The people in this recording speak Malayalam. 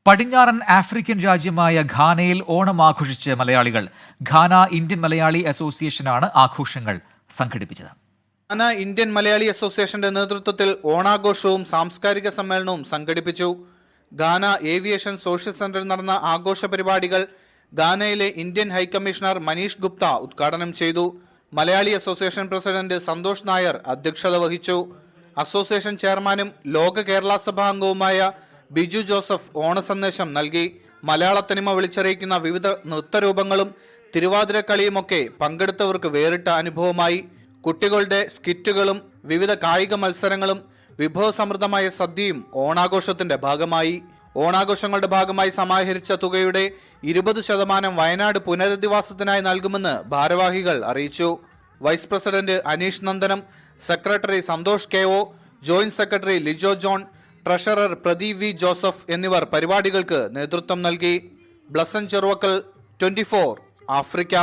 പടിഞ്ഞാറൻ ആഫ്രിക്കൻ രാജ്യമായ ഘാനയിൽ ഓണം ആഘോഷിച്ച് മലയാളികൾ. ഘാന ഇന്ത്യൻ മലയാളി അസോസിയേഷനാണ് ആഘോഷങ്ങൾ സംഘടിപ്പിച്ചത്. ഘാന ഇന്ത്യൻ മലയാളി അസോസിയേഷന്റെ നേതൃത്വത്തിൽ ഓണാഘോഷവും സാംസ്കാരിക സമ്മേളനവും സംഘടിപ്പിച്ചു. ഘാന ഏവിയേഷൻ സോഷ്യൽ സെന്ററിൽ നടന്ന ആഘോഷ പരിപാടികൾ ഘാനയിലെ ഇന്ത്യൻ ഹൈക്കമ്മീഷണർ മനീഷ് ഗുപ്ത ഉദ്ഘാടനം ചെയ്തു. മലയാളി അസോസിയേഷൻ പ്രസിഡന്റ് സന്തോഷ് നായർ അധ്യക്ഷത വഹിച്ചു. അസോസിയേഷൻ ചെയർമാനും ലോക കേരള സഭാ അംഗവുമായ ബിജു ജോസഫ് ഓണസന്ദേശം നൽകി. മലയാള തനിമ വിളിച്ചറിയിക്കുന്ന വിവിധ നൃത്തരൂപങ്ങളും തിരുവാതിരക്കളിയുമൊക്കെ പങ്കെടുത്തവർക്ക് വേറിട്ട അനുഭവമായി. കുട്ടികളുടെ സ്കിറ്റുകളും വിവിധ കായിക മത്സരങ്ങളും വിഭവസമൃദ്ധമായ സദ്യയും ഓണാഘോഷത്തിന്റെ ഭാഗമായി. ഓണാഘോഷങ്ങളുടെ ഭാഗമായി സമാഹരിച്ച തുകയുടെ 20% വയനാട് പുനരധിവാസത്തിനായി നൽകുമെന്ന് ഭാരവാഹികൾ അറിയിച്ചു. Vice president Aneesh Nandanam, secretary Santhosh K O, joint secretary Lijo John, treasurer Pradeep V Joseph എന്നിവർ പരിപാടികൾക്ക് നേതൃത്വം നൽകി. ബ്ലസൻ ചെറുവക്കൽ, 24 ആഫ്രിക്ക.